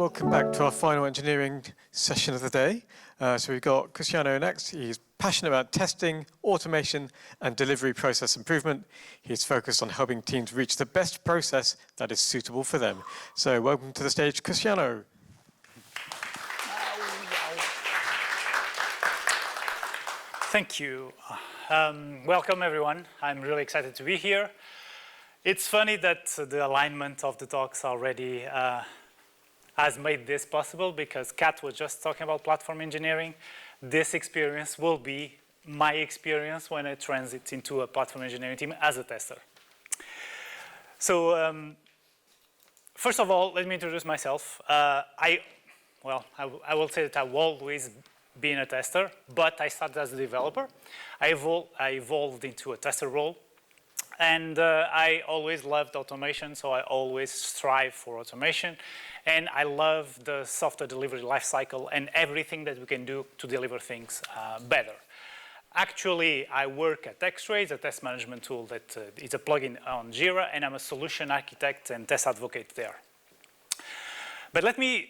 Welcome back to our final engineering session of the day. So we've got Cristiano next. He's passionate about testing, automation, and delivery process improvement. He's focused on helping teams reach the best process that is suitable for them. So welcome to the stage, Cristiano. Thank you. Welcome, everyone. I'm really excited to be here. It's funny that the alignment of the talks already has made this possible, because Kat was just talking about platform engineering. This experience will be my experience when I transit into a platform engineering team as a tester. So first of all, let me introduce myself. I will say that I've always been a tester, but I started as a developer. I evolved into a tester role. And I always loved automation, so I always strive for automation. And I love the software delivery lifecycle and everything that we can do to deliver things better. Actually, I work at X-Ray, a test management tool that is a plugin on Jira, and I'm a solution architect and test advocate there. But let me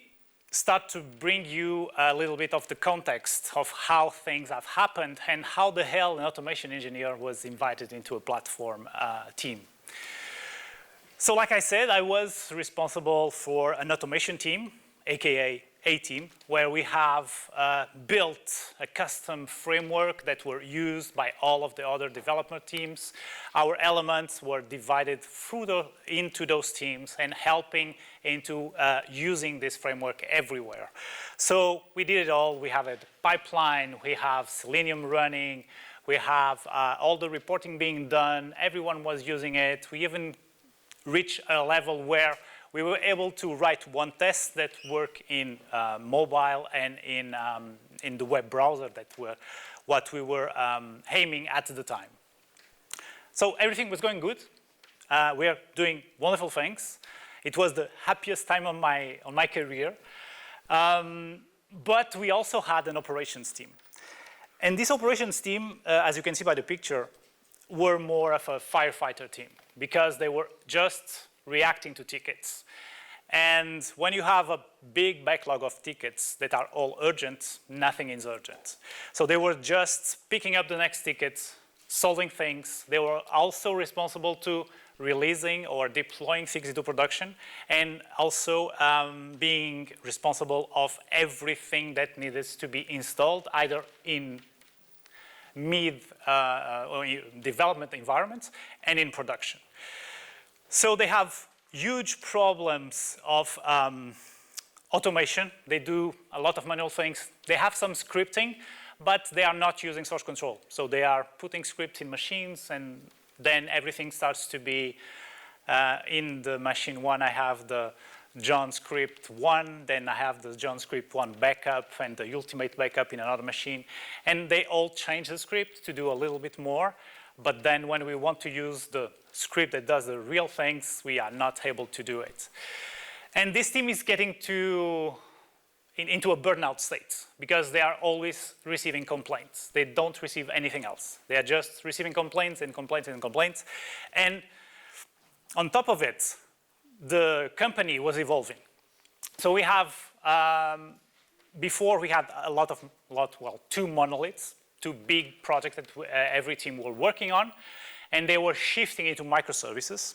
start to bring you a little bit of the context of how things have happened and how the hell an automation engineer was invited into a platform team. So like I said, I was responsible for an automation team, aka a team, where we have built a custom framework that were used by all of the other development teams. Our elements were divided into those teams and helping into using this framework everywhere. So we did it all. We have a pipeline, we have Selenium running, we have all the reporting being done, everyone was using it. We even reached a level where we were able to write one test that worked in mobile and in the web browser. That were what we were aiming at the time. So everything was going good. We are doing wonderful things. It was the happiest time on my career. But we also had an operations team. And this operations team, as you can see by the picture, were more of a firefighter team, because they were just reacting to tickets. And when you have a big backlog of tickets that are all urgent, nothing is urgent. So they were just picking up the next tickets, solving things. They were also responsible to releasing or deploying things into production, and also being responsible of everything that needed to be installed, either in development environments and in production. So they have huge problems of automation. They do a lot of manual things. They have some scripting, but they are not using source control. So they are putting scripts in machines, and then everything starts to be in the machine one. I have the John script 1, then I have the John script 1 backup and the ultimate backup in another machine. And they all change the script to do a little bit more. But then when we want to use the script that does the real things, we are not able to do it. And this team is getting into a burnout state, because they are always receiving complaints. They don't receive anything else. They are just receiving complaints and complaints and complaints. And on top of it, the company was evolving. So we have, before we had two monoliths, two big projects that every team were working on, and they were shifting into microservices.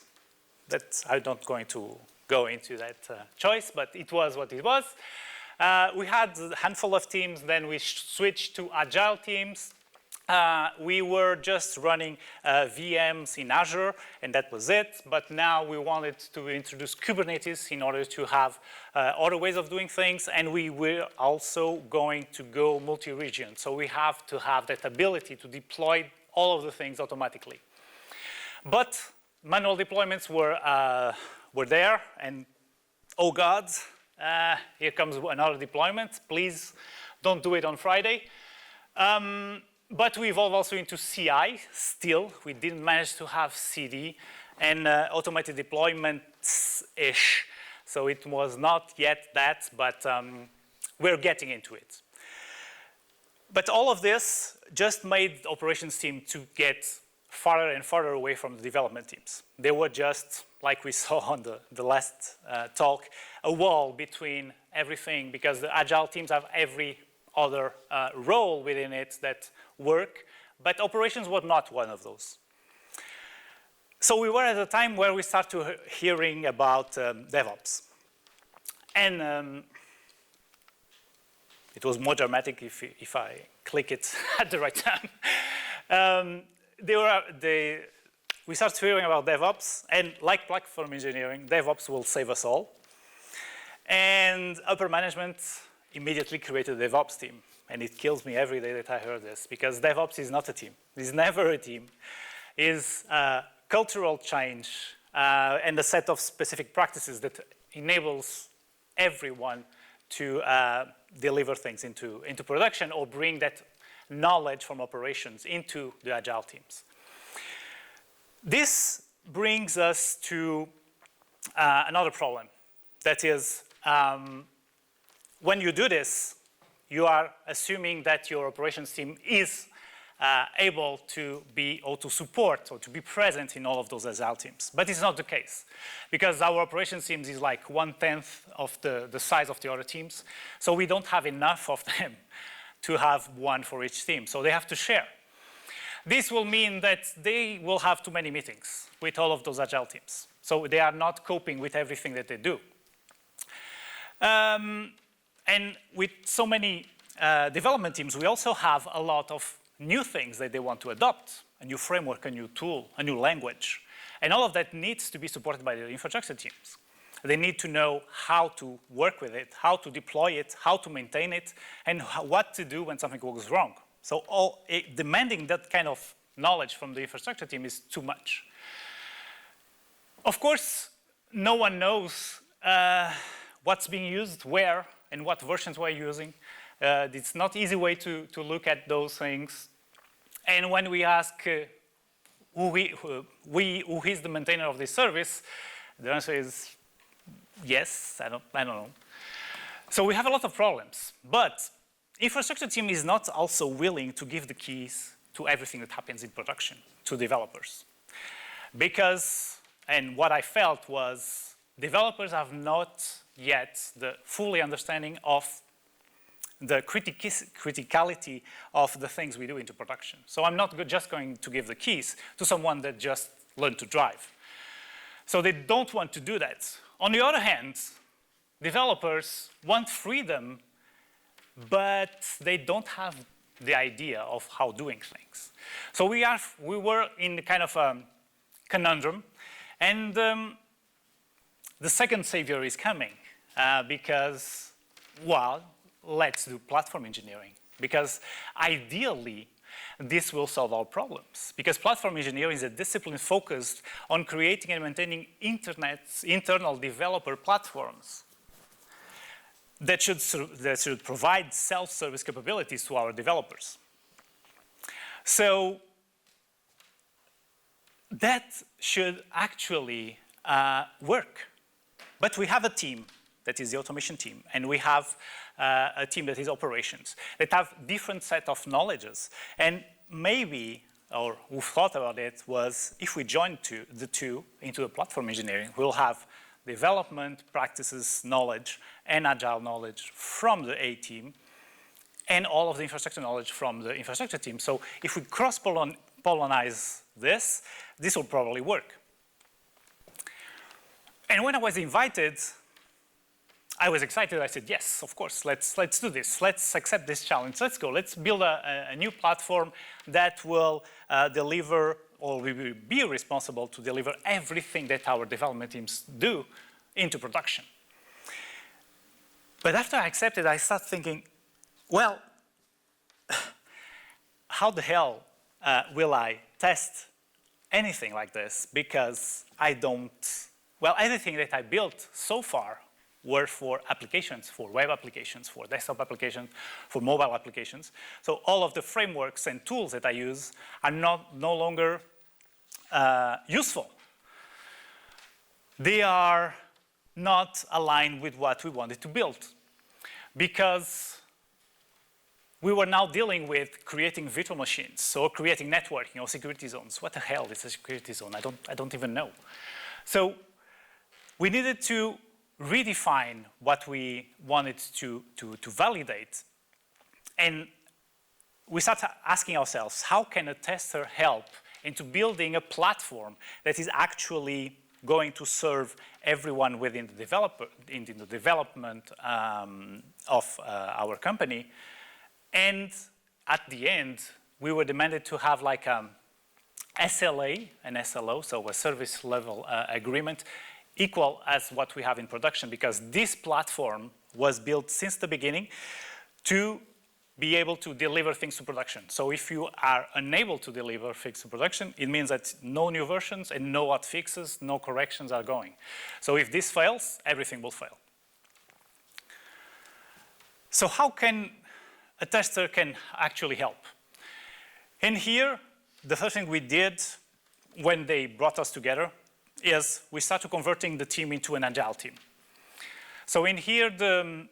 I'm not going to go into that choice, but it was what it was. We had a handful of teams, then we switched to Agile teams. We were just running VMs in Azure, and that was it. But now we wanted to introduce Kubernetes in order to have other ways of doing things, and we were also going to go multi-region. So we have to have that ability to deploy all of the things automatically. But manual deployments were there, and oh God, here comes another deployment. Please don't do it on Friday. But we evolved also into CI still. We didn't manage to have CD and automated deployments-ish. So it was not yet that, but we're getting into it. But all of this just made the operations team to get farther and farther away from the development teams. They were just like we saw on the last talk, a wall between everything, because the Agile teams have every other role within it that work, but operations was not one of those. So we were at a time where we started hearing about DevOps. And it was more dramatic if I click it at the right time. We started hearing about DevOps, and like platform engineering, DevOps will save us all. And upper management immediately created a DevOps team. And it kills me every day that I hear this, because DevOps is not a team. It's never a team. It's a cultural change and a set of specific practices that enables everyone to deliver things into production or bring that knowledge from operations into the Agile teams. This brings us to another problem. That is, when you do this, you are assuming that your operations team is able to be or to support or to be present in all of those Agile teams. But it's not the case, because our operations teams is like 1/10 of the size of the other teams. So we don't have enough of them to have one for each team. So they have to share. This will mean that they will have too many meetings with all of those Agile teams. So they are not coping with everything that they do. And with so many development teams, we also have a lot of new things that they want to adopt, a new framework, a new tool, a new language. And all of that needs to be supported by the infrastructure teams. They need to know how to work with it, how to deploy it, how to maintain it, and what to do when something goes wrong. So demanding that kind of knowledge from the infrastructure team is too much. Of course, no one knows what's being used, where, and what versions we're using. It's not an easy way to look at those things. And when we ask who is the maintainer of this service, the answer is yes, I don't know. So we have a lot of problems. But infrastructure team is not also willing to give the keys to everything that happens in production to developers. Because, and what I felt was, developers have not yet the fully understanding of the criticality of the things we do into production. So I'm not just going to give the keys to someone that just learned to drive. So they don't want to do that. On the other hand, developers want freedom, but they don't have the idea of how doing things. So we were in kind of a conundrum, and the second savior is coming because, well, let's do platform engineering, because ideally this will solve our problems, because platform engineering is a discipline focused on creating and maintaining internal developer platforms that should provide self-service capabilities to our developers. So that should actually work. But we have a team that is the automation team, and we have a team that is operations, that have different set of knowledges. And maybe, or who thought about it, was if we join the two into the platform engineering, we'll have development practices knowledge and Agile knowledge from the A team, and all of the infrastructure knowledge from the infrastructure team. So if we cross-pollinize this will probably work. And when I was invited, I was excited. I said, yes, of course, let's do this. Let's accept this challenge. Let's go. Let's build a new platform that will deliver, or we will be responsible to deliver everything that our development teams do into production. But after I accepted, I started thinking, well, how the hell will I test anything like this? Because everything that I built so far were for applications, for web applications, for desktop applications, for mobile applications. So all of the frameworks and tools that I use are no longer useful. They are not aligned with what we wanted to build, because we were now dealing with creating virtual machines, so creating networking or security zones. What the hell is a security zone? I don't even know. So we needed to redefine what we wanted to validate. And we started asking ourselves, how can a tester help into building a platform that is actually going to serve everyone within the development of our company? And at the end, we were demanded to have like SLA and SLO, so a service level agreement, equal as what we have in production, because this platform was built since the beginning to be able to deliver things to production. So if you are unable to deliver things to production, it means that no new versions and no hot fixes, no corrections are going. So if this fails, everything will fail. So how can a tester can actually help? And here, the first thing we did when they brought us together is we started converting the team into an Agile team. So in here, the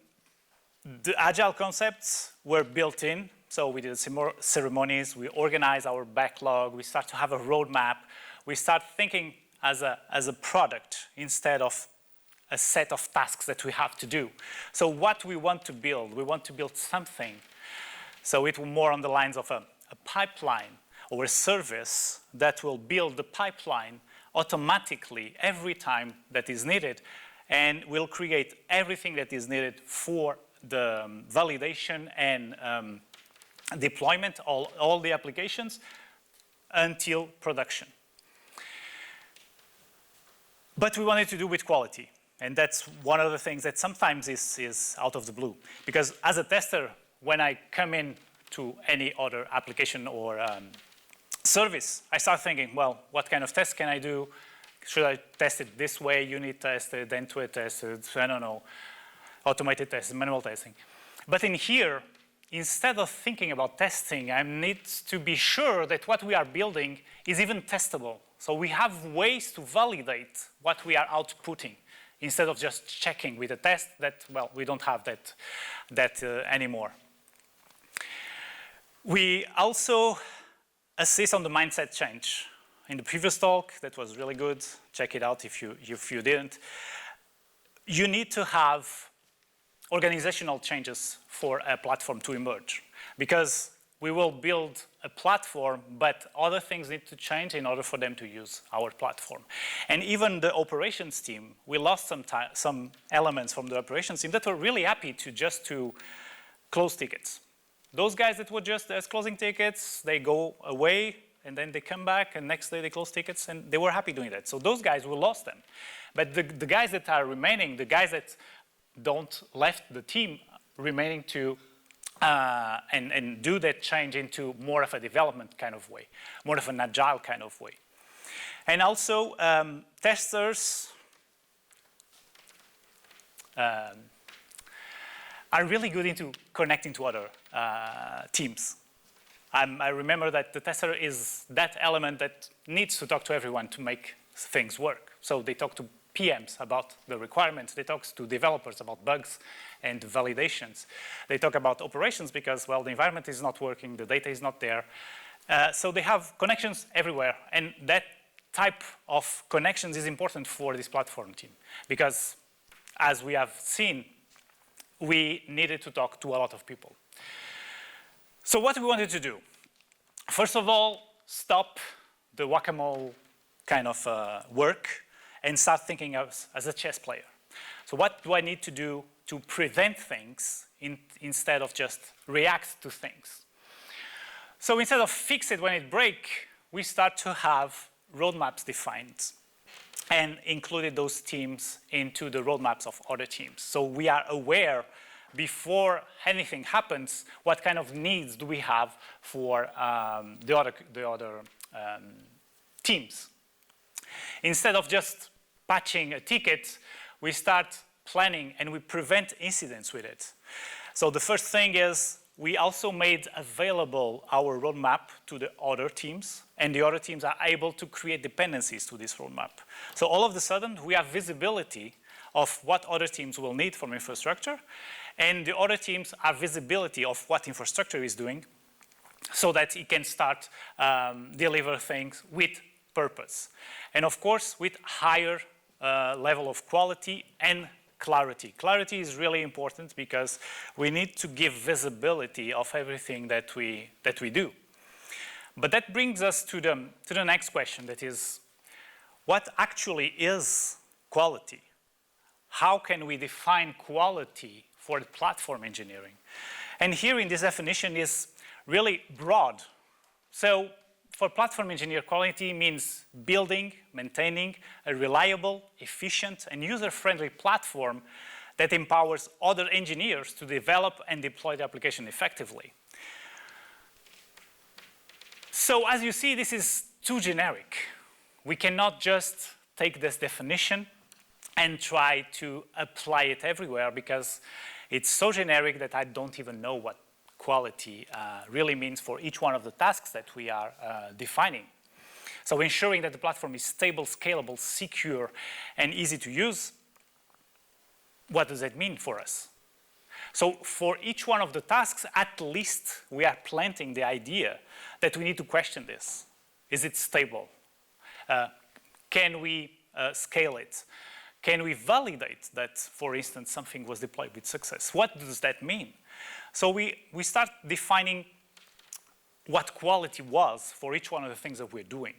Agile concepts were built in. So we did ceremonies, we organized our backlog, we start to have a roadmap, we start thinking as a product instead of a set of tasks that we have to do. So what we want to build something. So it will more on the lines of a pipeline or a service that will build the pipeline automatically every time that is needed, and will create everything that is needed for the validation and deployment, all the applications, until production. But we wanted to do with quality, and that's one of the things that sometimes is out of the blue. Because as a tester, when I come in to any other application or service, I start thinking, well, what kind of test can I do? Should I test it this way, unit tested, end-to-end tested, I don't know, automated testing, manual testing. But in here, instead of thinking about testing, I need to be sure that what we are building is even testable. So we have ways to validate what we are outputting, instead of just checking with a test that, well, we don't have that anymore. We also assist on the mindset change. In the previous talk, that was really good. Check it out if you didn't. You need to have organizational changes for a platform to emerge, because we will build a platform, but other things need to change in order for them to use our platform. And even the operations team, we lost some elements from the operations team that were really happy to close tickets. Those guys that were just closing tickets, they go away, and then they come back, and next day they close tickets, and they were happy doing that. So those guys, we lost them. But the guys that are remaining, the guys that don't left the team, remaining to and do that change into more of a development kind of way, more of an agile kind of way. And also, testers are really good into connecting to other teams. I remember that the tester is that element that needs to talk to everyone to make things work. So they talk to PMs about the requirements. They talk to developers about bugs and validations. They talk about operations because, well, the environment is not working, the data is not there. So they have connections everywhere. And that type of connections is important for this platform team, because as we have seen, we needed to talk to a lot of people. So what we wanted to do, first of all, stop the whack-a-mole kind of work and start thinking as a chess player. So what do I need to do to prevent things instead of just react to things? So instead of fix it when it breaks, we start to have roadmaps defined and included those teams into the roadmaps of other teams. So we are aware before anything happens, what kind of needs do we have for the other teams. Instead of just patching a ticket, we start planning and we prevent incidents with it. So the first thing is we also made available our roadmap to the other teams, and the other teams are able to create dependencies to this roadmap. So all of a sudden, we have visibility of what other teams will need from infrastructure, and the other teams have visibility of what infrastructure is doing, so that it can start deliver things with purpose. And of course, with higher level of quality and clarity. Clarity is really important because we need to give visibility of everything that we do. But that brings us to the next question, that is, what actually is quality? How can we define quality for the platform engineering? And here in this definition is really broad. So for platform engineer, quality means building, maintaining a reliable, efficient, and user-friendly platform that empowers other engineers to develop and deploy the application effectively. So as you see, this is too generic. We cannot just take this definition and try to apply it everywhere because it's so generic that I don't even know what quality really means for each one of the tasks that we are defining. So ensuring that the platform is stable, scalable, secure, and easy to use, what does that mean for us? So for each one of the tasks, at least we are planting the idea that we need to question this. Is it stable? Can we scale it? Can we validate that, for instance, something was deployed with success? What does that mean? So we start defining what quality was for each one of the things that we're doing.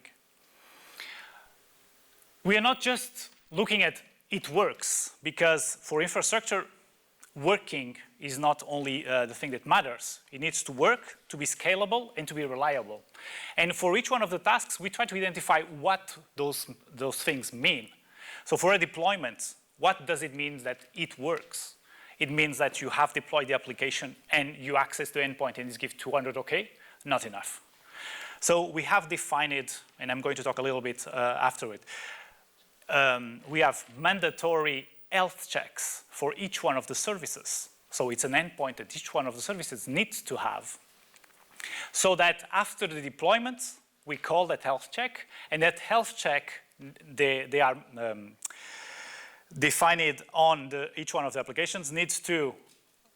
We are not just looking at it works, because for infrastructure, working is not only the thing that matters. It needs to work, to be scalable, and to be reliable. And for each one of the tasks, we try to identify what those things mean. So for a deployment, what does it mean that it works? It means that you have deployed the application and you access the endpoint and it's give 200 OK? Not enough. So we have defined it, and I'm going to talk a little bit after it. We have mandatory health checks for each one of the services. So it's an endpoint that each one of the services needs to have. So that after the deployment, we call that health check, and that health check, they are defined on each one of the applications, needs to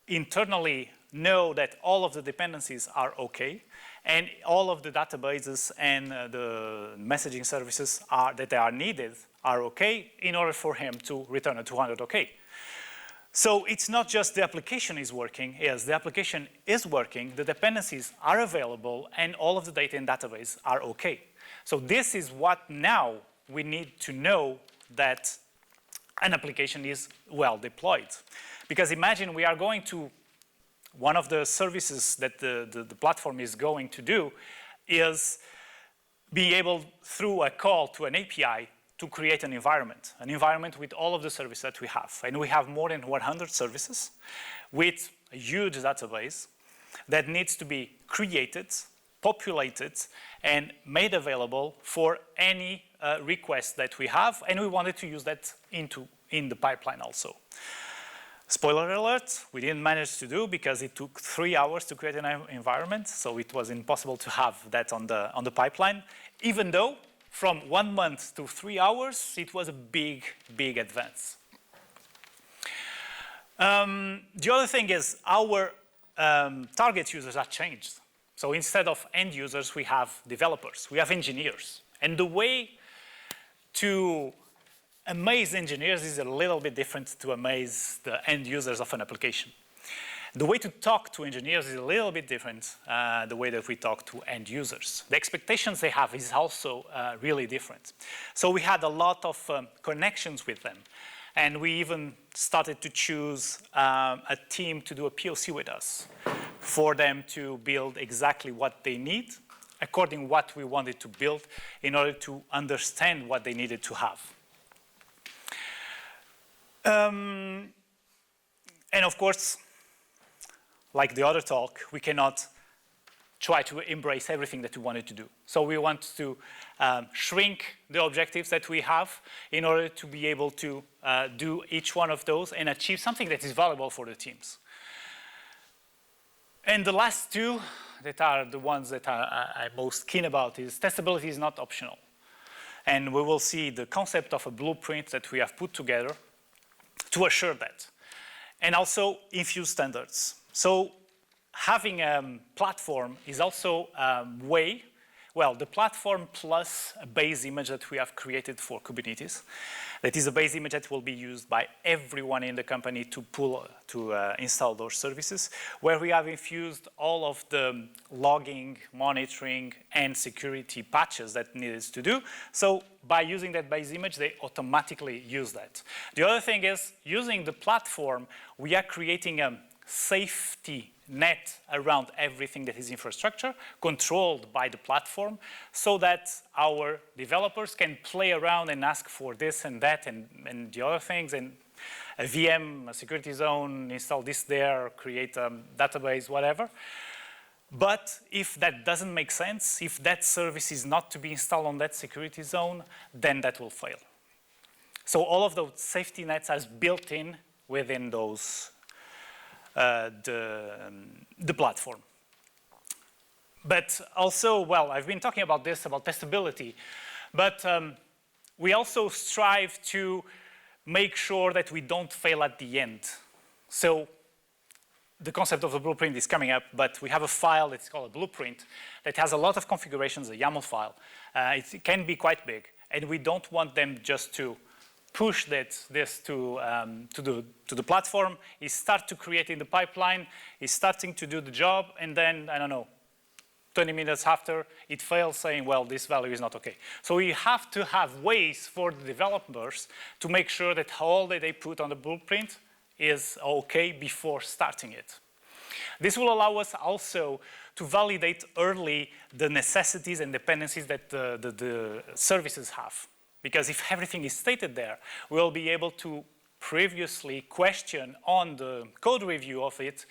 internally know that all of the dependencies are okay, and all of the databases and the messaging services that are needed are okay in order for him to return a 200 OK. So it's not just the application is working. Yes, the application is working, the dependencies are available, and all of the data in database are okay. So this is what now we need to know that an application is well deployed. Because imagine we are going to, one of the services that the platform is going to do is be able, through a call to an API, to create an environment with all of the services that we have. And we have more than 100 services with a huge database that needs to be created, populated, and made available for any request that we have. And we wanted to use that in the pipeline also. Spoiler alert, we didn't manage to do because it took 3 hours to create an environment, so it was impossible to have that on the pipeline, even though from 1 month to 3 hours, it was a big, big advance. The other thing is our target users are changed. So instead of end users, we have developers, we have engineers. And the way to amaze engineers is a little bit different to amaze the end users of an application. The way to talk to engineers is a little bit different the way that we talk to end users. The expectations they have is also really different. So we had a lot of connections with them. And we even started to choose a team to do a POC with us for them to build exactly what they need, according to what we wanted to build, in order to understand what they needed to have. And of course, like the other talk, we cannot try to embrace everything that we wanted to do. So we want to shrink the objectives that we have in order to be able to do each one of those and achieve something that is valuable for the teams. And the last two that are the ones that I'm most keen about is testability is not optional. And we will see the concept of a blueprint that we have put together to assure that. And also infuse standards. So having a platform is also a way Well, the platform plus a base image that we have created for Kubernetes. That is a base image that will be used by everyone in the company to install those services, where we have infused all of the logging, monitoring, and security patches that needed to do. So by using that base image, they automatically use that. The other thing is, using the platform, we are creating a safety net around everything that is infrastructure, controlled by the platform, so that our developers can play around and ask for this and that and the other things, and a VM, a security zone, install this there, create a database, whatever. But if that doesn't make sense, if that service is not to be installed on that security zone, then that will fail. So all of those safety nets are built in within those the platform. But also, well, I've been talking about this, about testability, but we also strive to make sure that we don't fail at the end. So the concept of a blueprint is coming up, but we have a file that's called a blueprint that has a lot of configurations, a YAML file. It can be quite big, and we don't want them just to push this to the platform. It starts to create in the pipeline, it's starting to do the job, and then, I don't know, 20 minutes after, it fails saying, well, this value is not okay. So we have to have ways for the developers to make sure that all that they put on the blueprint is okay before starting it. This will allow us also to validate early the necessities and dependencies that the services have. Because if everything is stated there, we'll be able to previously question on the code review of it,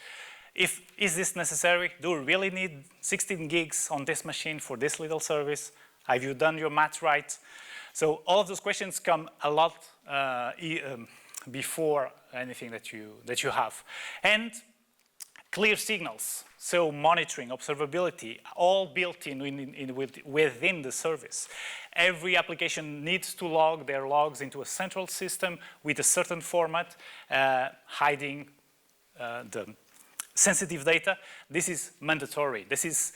is this necessary? Do we really need 16 gigs on this machine for this little service? Have you done your math right? So all of those questions come a lot before anything that you have. And clear signals, so monitoring, observability, all built within the service. Every application needs to log their logs into a central system with a certain format, hiding the sensitive data. This is mandatory. This is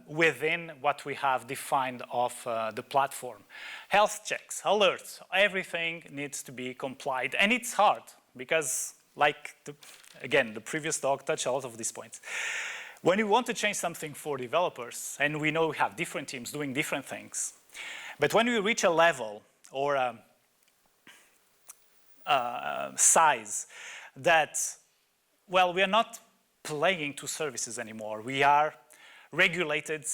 within what we have defined of the platform. Health checks, alerts, everything needs to be complied. And it's hard because, like, again, the previous talk touched a lot of these points. When you want to change something for developers, and we know we have different teams doing different things, but when we reach a level or a size that, well, we are not playing to services anymore. We are regulated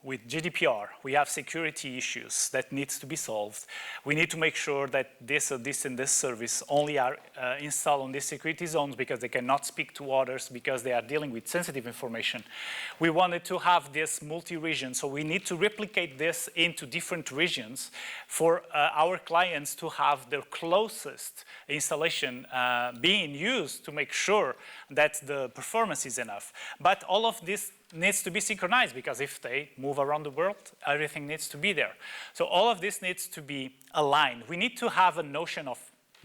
with GDPR. We have security issues that needs to be solved. We need to make sure that this and this service only are installed on these security zones because they cannot speak to others because they are dealing with sensitive information. We wanted to have this multi-region, so we need to replicate this into different regions for our clients to have their closest installation being used to make sure that the performance is enough. But all of this needs to be synchronized because if they move around the world, everything needs to be there. So all of this needs to be aligned. We need to have a notion of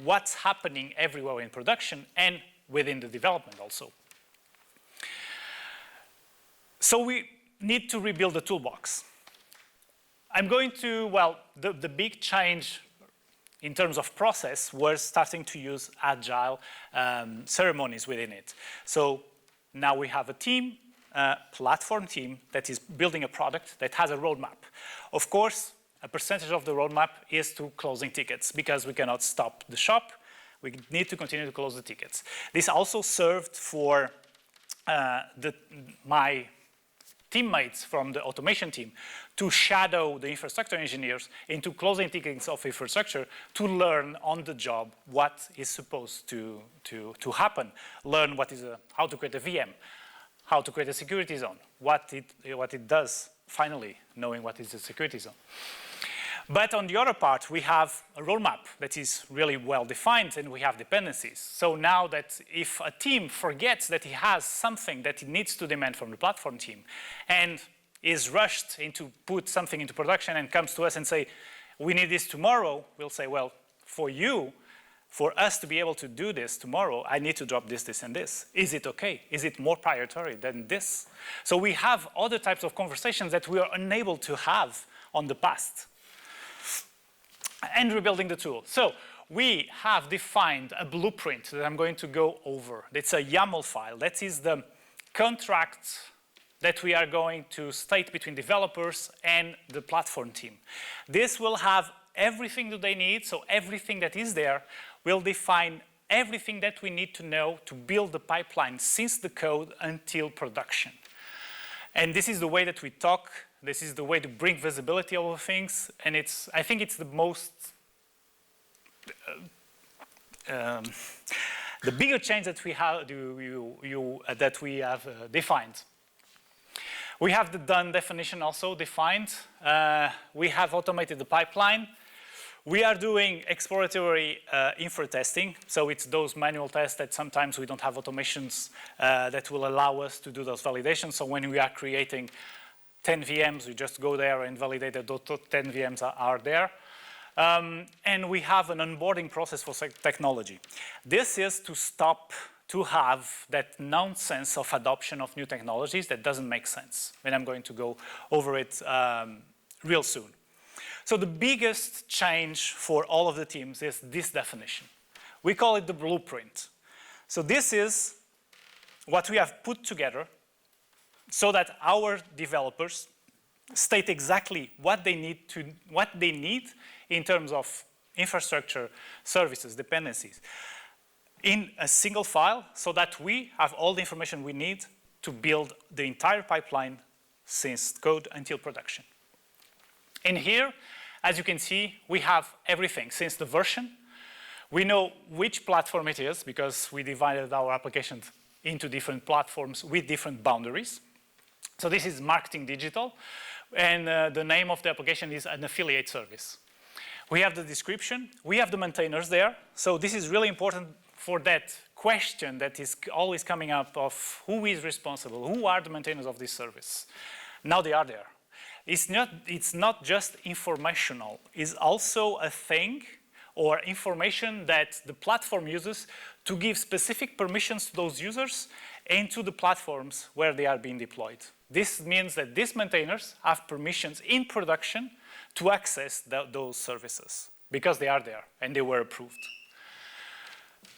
what's happening everywhere in production and within the development also. So we need to rebuild the toolbox. I'm going to, well, the big change in terms of process was starting to use Agile ceremonies within it. So now we have a team, platform team that is building a product that has a roadmap. Of course, a percentage of the roadmap is to closing tickets because we cannot stop the shop. We need to continue to close the tickets. This also served for my teammates from the automation team to shadow the infrastructure engineers into closing tickets of infrastructure to learn on the job what is supposed to happen. Learn how to create a VM, how to create a security zone, what it does, finally, knowing what is the security zone. But on the other part, we have a roadmap that is really well defined and we have dependencies. So now that if a team forgets that he has something that it needs to demand from the platform team and is rushed into put something into production and comes to us and say, we need this tomorrow, we'll say, well, for you, for us to be able to do this tomorrow, I need to drop this, this, and this. Is it okay? Is it more priority than this? So we have other types of conversations that we are unable to have on the past. And rebuilding the tool. So we have defined a blueprint that I'm going to go over. It's a YAML file. That is the contract that we are going to state between developers and the platform team. This will have everything that they need, so everything that is there will define everything that we need to know to build the pipeline since the code until production. And this is the way that we talk. This is the way to bring visibility over things. And I think it's the most, the bigger change that we have, that we have defined. We have the done definition also defined. We have automated the pipeline. We are doing exploratory infra testing. So it's those manual tests that sometimes we don't have automations that will allow us to do those validations. So when we are creating 10 VMs, we just go there and validate that those 10 VMs are there. And we have an onboarding process for technology. This is to stop to have that nonsense of adoption of new technologies that doesn't make sense. And I'm going to go over it real soon. So the biggest change for all of the teams is this definition. We call it the blueprint. So this is what we have put together so that our developers state exactly what they need in terms of infrastructure, services, dependencies, in a single file so that we have all the information we need to build the entire pipeline since code until production. In here, as you can see, we have everything since the version. We know which platform it is because we divided our applications into different platforms with different boundaries. So this is marketing digital, and the name of the application is an affiliate service. We have the description. We have the maintainers there. So this is really important for that question that is always coming up of who is responsible, who are the maintainers of this service. Now they are there. It's not just informational. It's also a thing or information that the platform uses to give specific permissions to those users and to the platforms where they are being deployed. This means that these maintainers have permissions in production to access those services because they are there and they were approved.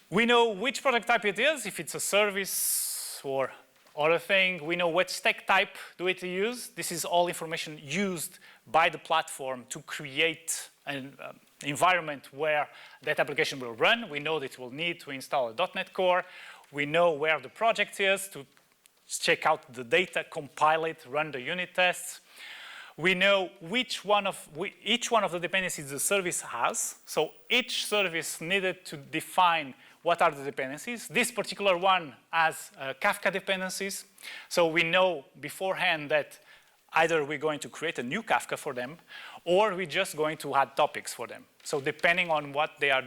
We know which product type it is, if it's a service or other thing. We know what tech type do it use. This is all information used by the platform to create an environment where that application will run. We know that it will need to install a .NET Core. We know where the project is to check out the data, compile it, run the unit tests. We know each one of the dependencies the service has. So each service needed to define what are the dependencies. This particular one has Kafka dependencies. So we know beforehand that either we're going to create a new Kafka for them or we're just going to add topics for them. So depending on what they are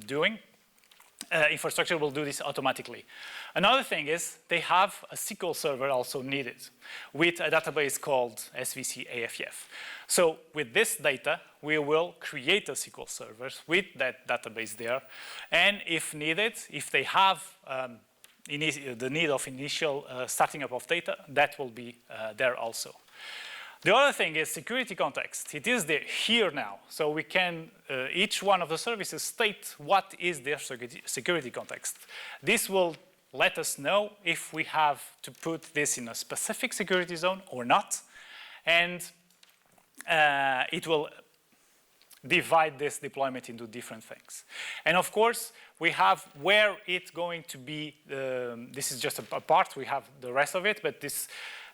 doing, infrastructure will do this automatically. Another thing is they have a SQL server also needed with a database called SVC AFF. So with this data, we will create a SQL server with that database there. And if needed, if they have the need of initial starting up of data, that will be there also. The other thing is security context. It is there here now. So we can, each one of the services state what is their security context. This will let us know if we have to put this in a specific security zone or not. And it will divide this deployment into different things. And of course, we have where it's going to be, this is just a part, we have the rest of it, but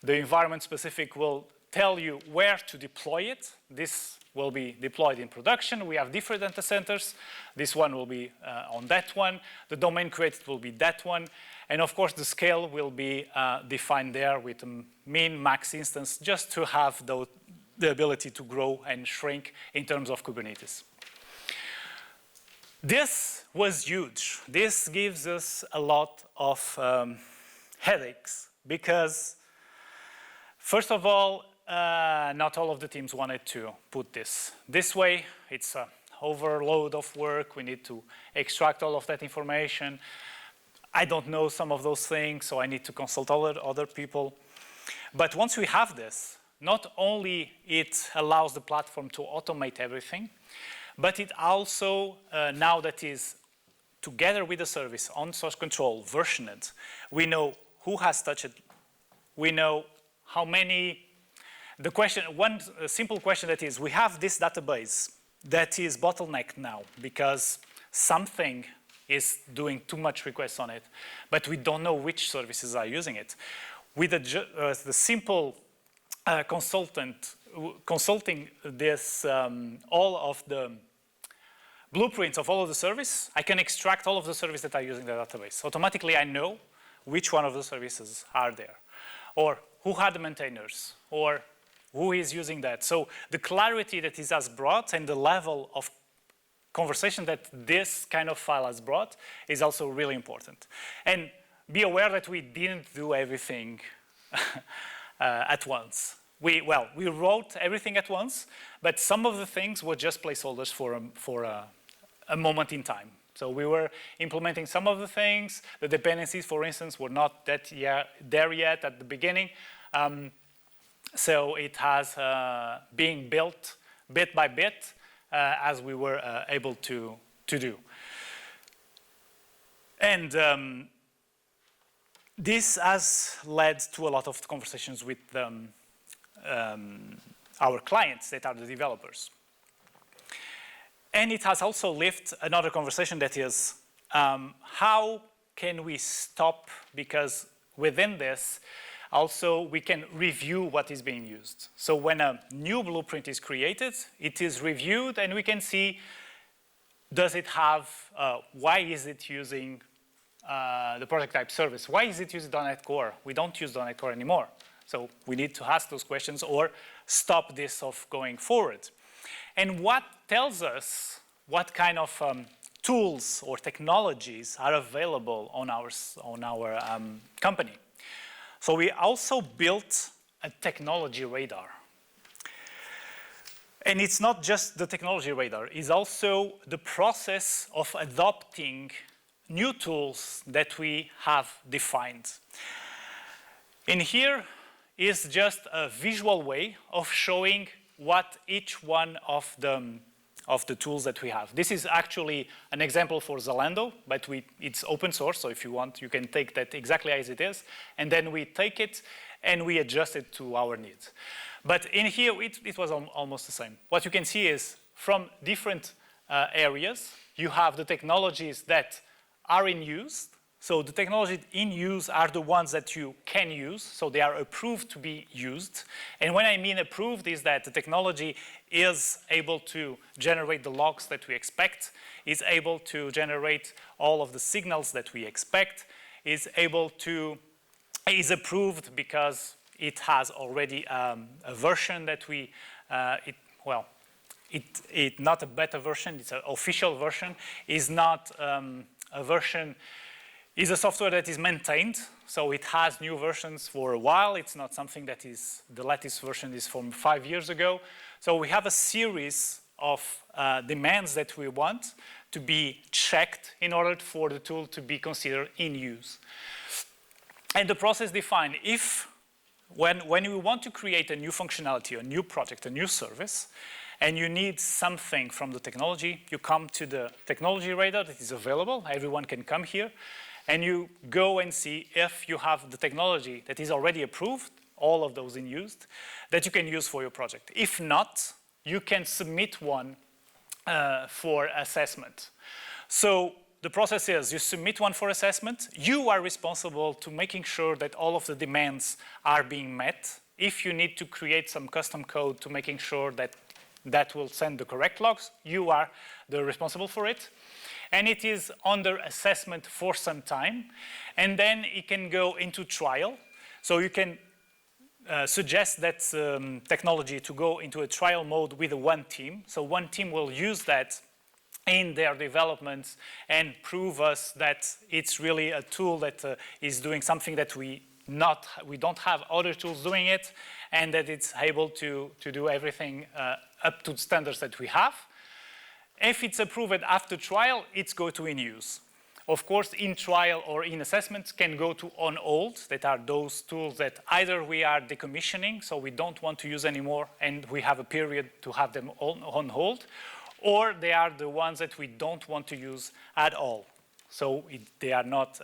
the environment specific will tell you where to deploy it. This will be deployed in production. We have different data centers. This one will be on that one. The domain created will be that one. And of course, the scale will be defined there with a min, max instance, just to have the ability to grow and shrink in terms of Kubernetes. This was huge. This gives us a lot of headaches because, first of all, not all of the teams wanted to put this way. It's a overload of work. We need to extract all of that information. I don't know some of those things, so I need to consult other people. But once we have this, not only it allows the platform to automate everything, but it also, now that is together with the service on source control, versioned, we know who has touched it, we know how many, the question, one simple question that is, we have this database that is bottlenecked now because something is doing too much requests on it, but we don't know which services are using it. With the simple consulting this, all of the blueprints of all of the service, I can extract all of the services that are using the database. Automatically, I know which one of the services are there, or who had the maintainers, or who is using that. So the clarity that this has brought and the level of conversation that this kind of file has brought is also really important. And be aware that we didn't do everything at once. We wrote everything at once, but some of the things were just placeholders for a moment in time. So we were implementing some of the things. The dependencies, for instance, were not there yet at the beginning. So it has been built bit by bit as we were able to do. And this has led to a lot of conversations with our clients that are the developers. And it has also lifted another conversation that is, how can we stop, because within this, also we can review what is being used. So when a new blueprint is created, it is reviewed and we can see, does it have, why is it using the project type service? Why is it using .NET Core? We don't use .NET Core anymore. So we need to ask those questions or stop this of going forward. And what tells us what kind of tools or technologies are available on our company. So we also built a technology radar. And it's not just the technology radar, it's also the process of adopting new tools that we have defined. In here is just a visual way of showing what each one of the tools that we have. This is actually an example for Zalando, but it's open source, so if you want, you can take that exactly as it is, and then we take it and we adjust it to our needs. But in here, it was almost the same. What you can see is from different areas, you have the technologies that are in use. So the technologies in use are the ones that you can use, so they are approved to be used. And when I mean approved is that the technology is able to generate the logs that we expect, is able to generate all of the signals that we expect, is approved because it has already a version that it's not a beta version, it's an official version, is not a version, is a software that is maintained, so it has new versions for a while. It's not something that is, the latest version is from 5 years ago. So we have a series of demands that we want to be checked in order for the tool to be considered in use. And the process defined, when you want to create a new functionality, a new project, a new service, and you need something from the technology, you come to the technology radar that is available. Everyone can come here. And you go and see if you have the technology that is already approved, all of those in use, that you can use for your project. If not, you can submit one for assessment. So the process is you submit one for assessment. You are responsible to making sure that all of the demands are being met. If you need to create some custom code to making sure that that will send the correct logs, you are the responsible for it. And it is under assessment for some time. And then it can go into trial. So you can suggest that technology to go into a trial mode with one team. So one team will use that in their developments and prove us that it's really a tool that is doing something that we don't have other tools doing it, and that it's able to do everything up to the standards that we have. If it's approved after trial, it's go to in use. Of course, in trial or in assessment can go to on hold. That are those tools that either we are decommissioning, so we don't want to use anymore, and we have a period to have them on hold, or they are the ones that we don't want to use at all. So they are not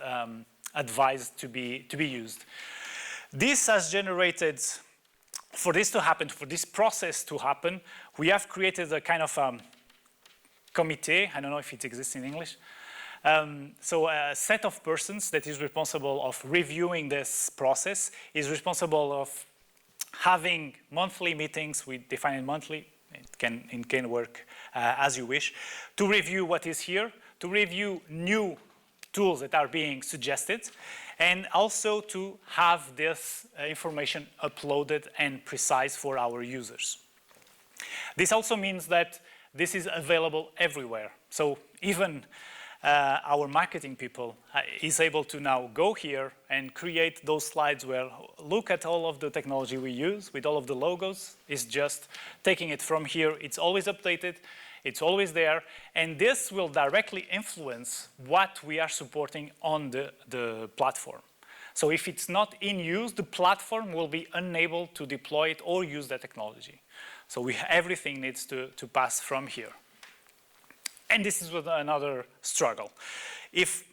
advised to be used. This has generated, for this to happen, for this process to happen, we have created a kind of committee. I don't know if it exists in English. So a set of persons that is responsible of reviewing this process, is responsible of having monthly meetings. We define it monthly. It can work as you wish, to review what is here, to review new tools that are being suggested, and also to have this information uploaded and precise for our users. This also means that this is available everywhere. So even our marketing people is able to now go here and create those slides where look at all of the technology we use with all of the logos. It's just taking it from here. It's always updated. It's always there. And this will directly influence what we are supporting on the platform. So if it's not in use, the platform will be unable to deploy it or use that technology. So everything needs to pass from here. And this is another struggle. If,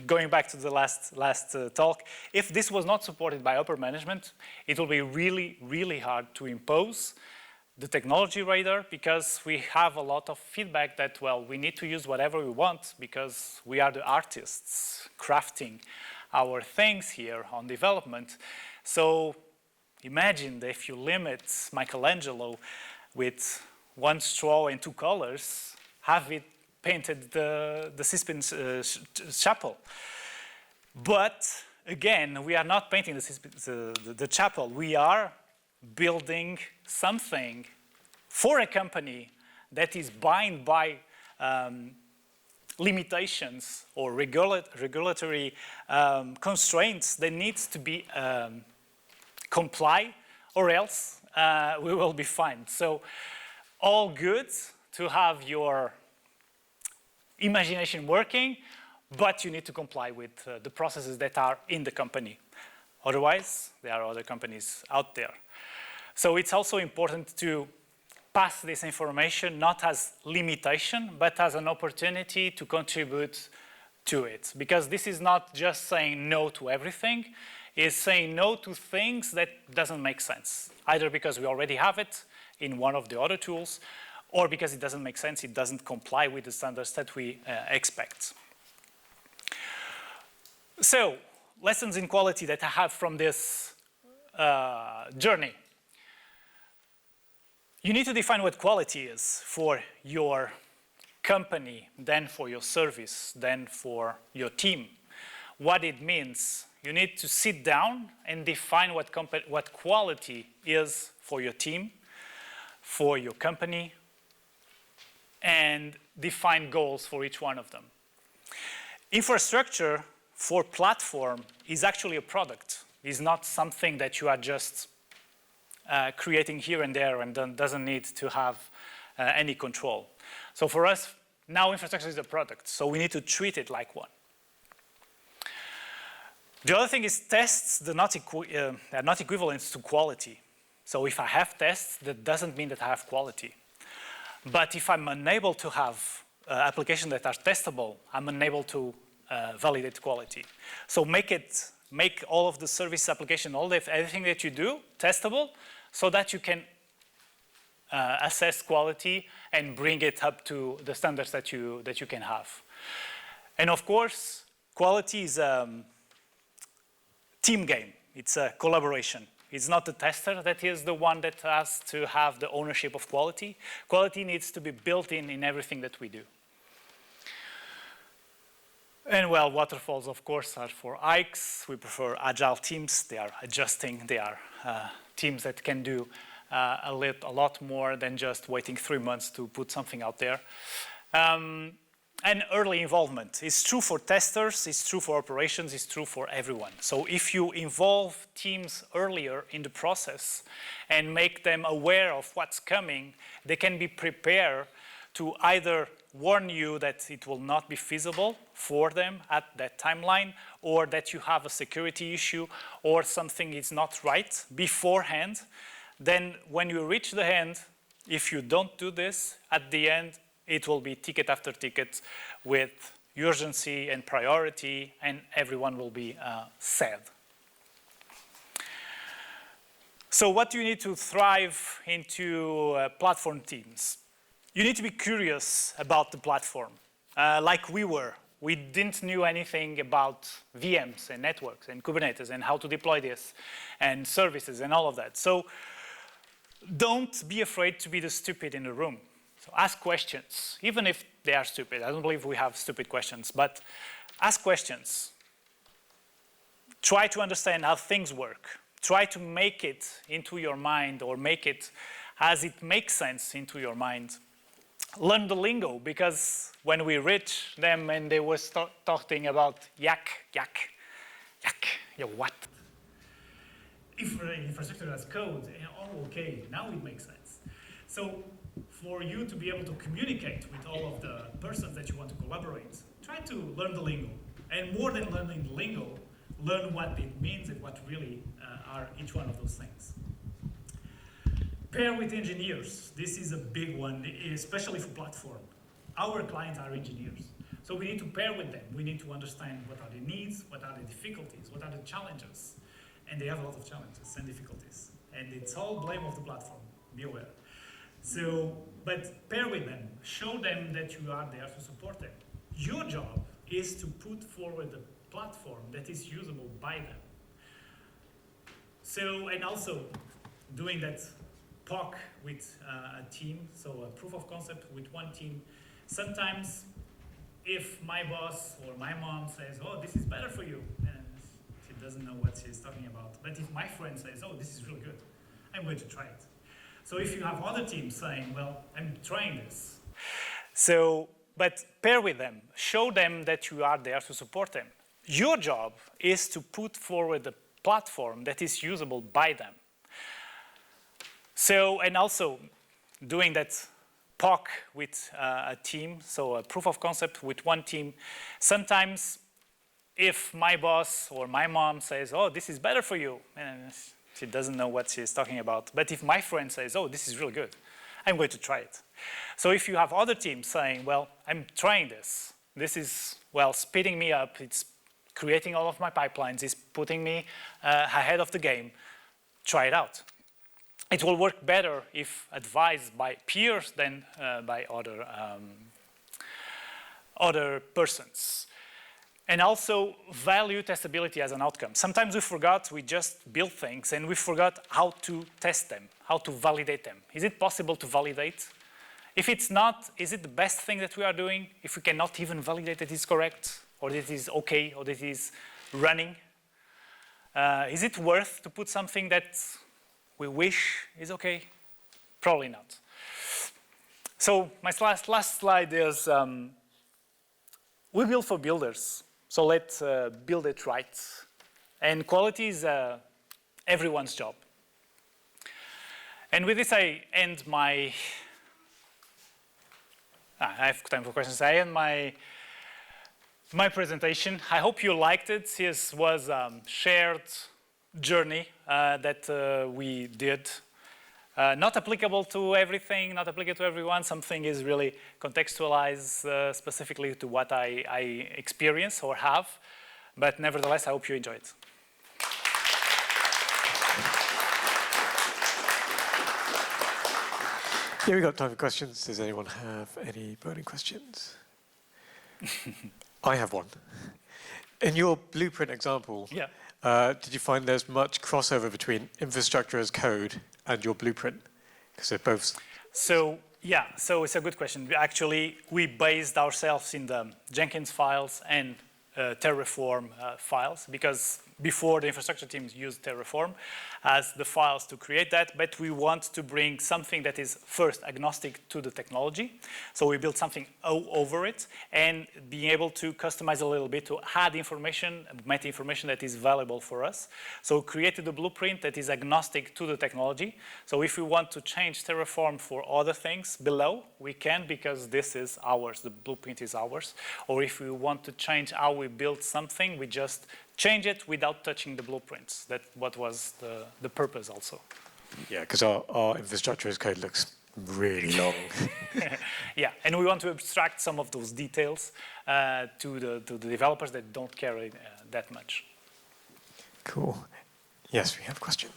going back to the last talk, if this was not supported by upper management, it will be really, really hard to impose the technology radar, because we have a lot of feedback that, well, we need to use whatever we want because we are the artists crafting our things here on development. So imagine if you limit Michelangelo with one straw and two colors, have it painted the Sistine Chapel. But again, we are not painting the chapel. We are building something for a company that is bound by limitations or regulatory constraints that needs to be comply, or else we will be fined. So all good to have your imagination working, but you need to comply with the processes that are in the company. Otherwise, there are other companies out there. So it's also important to pass this information not as limitation, but as an opportunity to contribute to it. Because this is not just saying no to everything, it's saying no to things that doesn't make sense. Either because we already have it in one of the other tools, or because it doesn't make sense, it doesn't comply with the standards that we expect. So, lessons in quality that I have from this journey. You need to define what quality is for your company, then for your service, then for your team. What it means. You need to sit down and define what quality is for your team, for your company, and define goals for each one of them. Infrastructure for platform is actually a product. It's not something that you are just creating here and there and doesn't need to have any control. So for us, now infrastructure is a product, so we need to treat it like one. The other thing is tests are not equivalent to quality. So if I have tests, that doesn't mean that I have quality. But if I'm unable to have applications that are testable, I'm unable to validate quality. So make all of the service application, everything that you do, testable, so that you can assess quality and bring it up to the standards that you can have. And of course, quality is a team game. It's a collaboration. It's not the tester that is the one that has to have the ownership of quality. Quality needs to be built in everything that we do. And well, waterfalls, of course, are for Ikes. We prefer agile teams. They are adjusting. They are teams that can do a lot more than just waiting 3 months to put something out there. And early involvement. It's true for testers, it's true for operations, it's true for everyone. So if you involve teams earlier in the process and make them aware of what's coming, they can be prepared to either warn you that it will not be feasible for them at that timeline, or that you have a security issue, or something is not right beforehand. Then when you reach the end, if you don't do this, at the end, it will be ticket after ticket with urgency and priority, and everyone will be sad. So what do you need to thrive into platform teams? You need to be curious about the platform, like we were. We didn't know anything about VMs and networks and Kubernetes and how to deploy this and services and all of that. So don't be afraid to be the stupid in the room. So ask questions, even if they are stupid. I don't believe we have stupid questions, but ask questions. Try to understand how things work. Try to make it into your mind, or make it as it makes sense into your mind. Learn the lingo, because when we reach them and they were talking about yak, yeah, what? Infrastructure as code, oh, okay, now it makes sense. So for you to be able to communicate with all of the persons that you want to collaborate, try to learn the lingo. And more than learning the lingo, learn what it means and what really are each one of those things. Pair with engineers. This is a big one, especially for platform. Our clients are engineers. So we need to pair with them. We need to understand what are the needs, what are the difficulties, what are the challenges. And they have a lot of challenges and difficulties. And it's all blame of the platform, be aware. So, but pair with them. Show them that you are there to support them. Your job is to put forward a platform that is usable by them. So, and also doing that POC with a team, so a proof of concept with one team. Sometimes if my boss or my mom says, oh, this is better for you, and she doesn't know what she's talking about. But if my friend says, oh, this is really good, I'm going to try it. So if you have other teams saying, well, I'm trying this. So, but pair with them. Show them that you are there to support them. Your job is to put forward a platform that is usable by them. So, and also doing that POC with a team, so a proof of concept with one team. Sometimes if my boss or my mom says, oh, this is better for you, and she doesn't know what she's talking about. But if my friend says, oh, this is really good, I'm going to try it. So if you have other teams saying, well, I'm trying this. This is, well, speeding me up. It's creating all of my pipelines. It's putting me ahead of the game. Try it out. It will work better if advised by peers than by other persons. And also value testability as an outcome. Sometimes we forgot, we just build things and we forgot how to test them, how to validate them. Is it possible to validate? If it's not, is it the best thing that we are doing? If we cannot even validate that it's correct, or that it is okay, or that it is running? Is it worth to put something that we wish is okay? Probably not. So my last slide is, we build for builders. So let's build it right. And quality is everyone's job. And with this, I end my, I have time for questions. I end my presentation. I hope you liked it. This was a shared journey that we did. Not applicable to everything, not applicable to everyone. Something is really contextualized specifically to what I experience or have. But nevertheless, I hope you enjoy it. Yeah, we've got time for questions. Does anyone have any burning questions? I have one. In your blueprint example, did you find there's much crossover between infrastructure as code and your blueprint? Because they're both. So, yeah, so it's a good question. Actually, we based ourselves in the Jenkins files and Terraform files, because before the infrastructure teams used Terraform as the files to create that, but we want to bring something that is first agnostic to the technology. So we built something over it and being able to customize a little bit to add information, meta information that is valuable for us. So we created a blueprint that is agnostic to the technology. So if we want to change Terraform for other things below, we can, because this is ours, the blueprint is ours. Or if we want to change how we build something, we just change it without touching the blueprints. That's what was the purpose also. Yeah, because our infrastructure as code looks really long. Yeah, and we want to abstract some of those details to the developers that don't care that much. Cool. Yes, we have a question.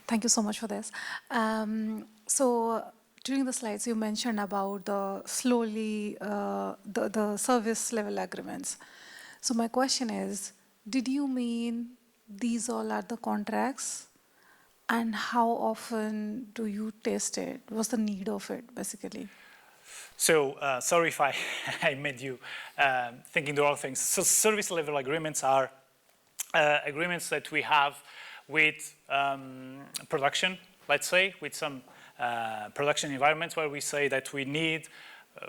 Thank you so much for this. So during the slides, you mentioned about the the service level agreements. So my question is, did you mean these all are the contracts? And how often do you test it? What's the need of it, basically? So sorry if I made you thinking the wrong things. So service level agreements are agreements that we have with production, let's say, with some production environments where we say that we need,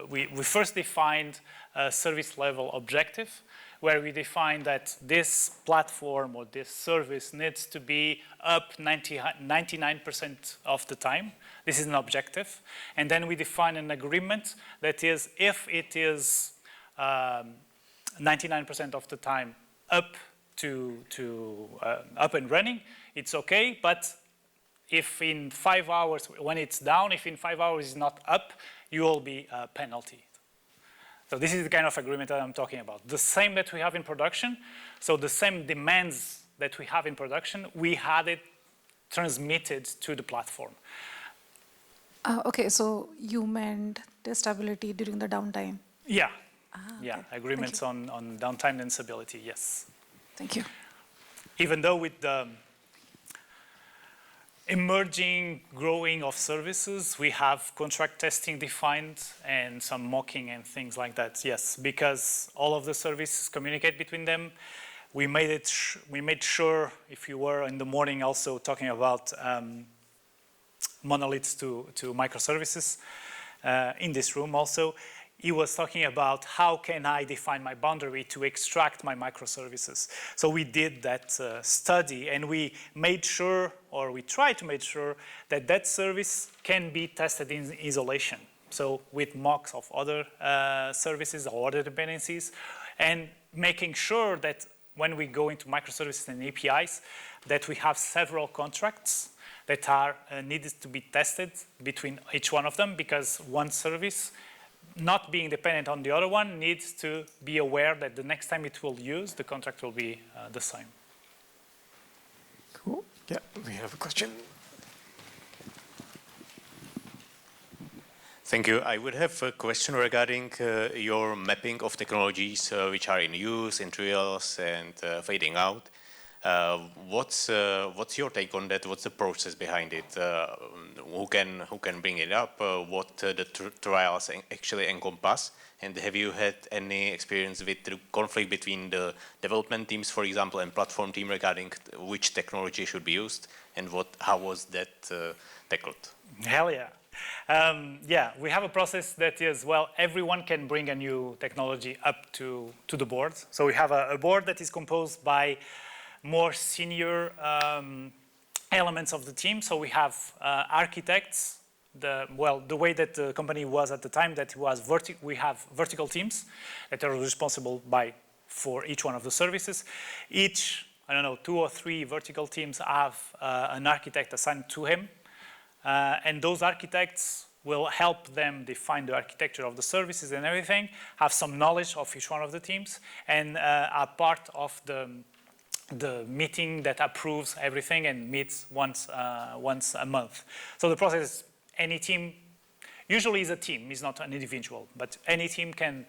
we first defined a service level objective, where we define that this platform or this service needs to be up 99% of the time. This is an objective. And then we define an agreement that is, if it is 99% of the time up up and running, it's okay. But if in 5 hours, when it's down, if in 5 hours it's not up, you will be penalty. So this is the kind of agreement that I'm talking about. The same that we have in production, so the same demands that we have in production, we had it transmitted to the platform. Okay, so you meant testability during the downtime? Yeah, okay. Agreements on downtime and stability, yes. Thank you. Even though with the emerging, growing of services, we have contract testing defined and some mocking and things like that. Yes, because all of the services communicate between them. We made sure, if you were in the morning also talking about monoliths to microservices in this room also, he was talking about how can I define my boundary to extract my microservices. So we did that study and we made sure, or we tried to make sure, that that service can be tested in isolation. So with mocks of other services or other dependencies, and making sure that when we go into microservices and APIs, that we have several contracts that are needed to be tested between each one of them, because one service, not being dependent on the other one, needs to be aware that the next time it will use, the contract will be the same. Cool. Yeah, we have a question. Thank you. I would have a question regarding your mapping of technologies which are in use, in trials, and fading out. What's your take on that? What's the process behind it? Who can bring it up? What the trials actually encompass? And have you had any experience with the conflict between the development teams, for example, and platform team regarding which technology should be used? And how was that tackled? Hell yeah. Yeah, we have a process that is, well, everyone can bring a new technology up to the board. So we have a board that is composed by more senior elements of the team. So we have architects. The way that the company was at the time, that was we have vertical teams that are responsible for each one of the services. Each, 2 or 3 vertical teams have an architect assigned to him. And those architects will help them define the architecture of the services and everything, have some knowledge of each one of the teams, and are part of the meeting that approves everything and meets once a month. So the process is, any team, usually is a team, is not an individual, but any team can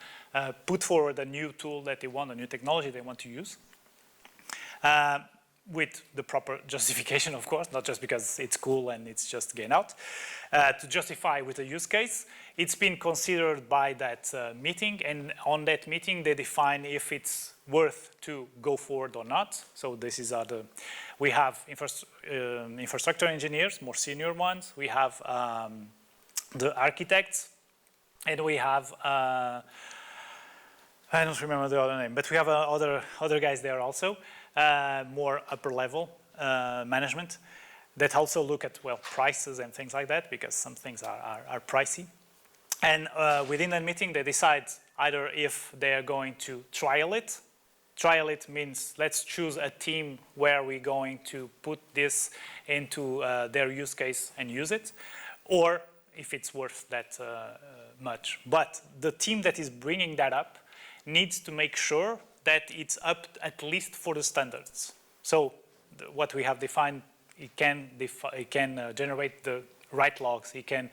put forward a new tool that they want, a new technology they want to use. With the proper justification, of course, not just because it's cool and it's just getting out. To justify with a use case, it's been considered by that meeting, and on that meeting they define if it's worth to go forward or not. So this is we have infrastructure engineers, more senior ones. We have the architects, and we have I don't remember the other name, but we have other guys there also, more upper level management, that also look at, well, prices and things like that, because some things are pricey. And within that meeting, they decide either if they are going to trial it. Trial it means let's choose a team where we're going to put this into their use case and use it, or if it's worth that much. But the team that is bringing that up needs to make sure that it's up at least for the standards. So what we have defined, it can generate the right logs, it can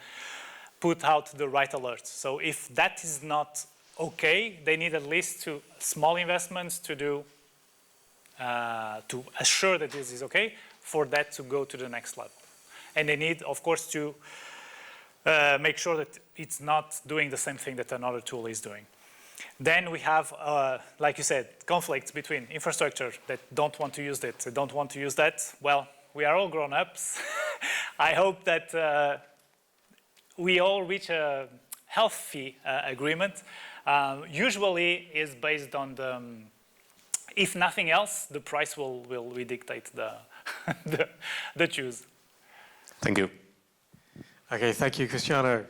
put out the right alerts. So if that is not okay, they need at least small investments to do, to assure that this is okay, for that to go to the next level. And they need, of course, to make sure that it's not doing the same thing that another tool is doing. Then we have, like you said, conflicts between infrastructure that don't want to use it, don't want to use that. Well, we are all grown-ups. I hope that we all reach a healthy agreement. Usually is based on the, if nothing else, the price will dictate the choose. Thank you. Okay, thank you, Cristiano.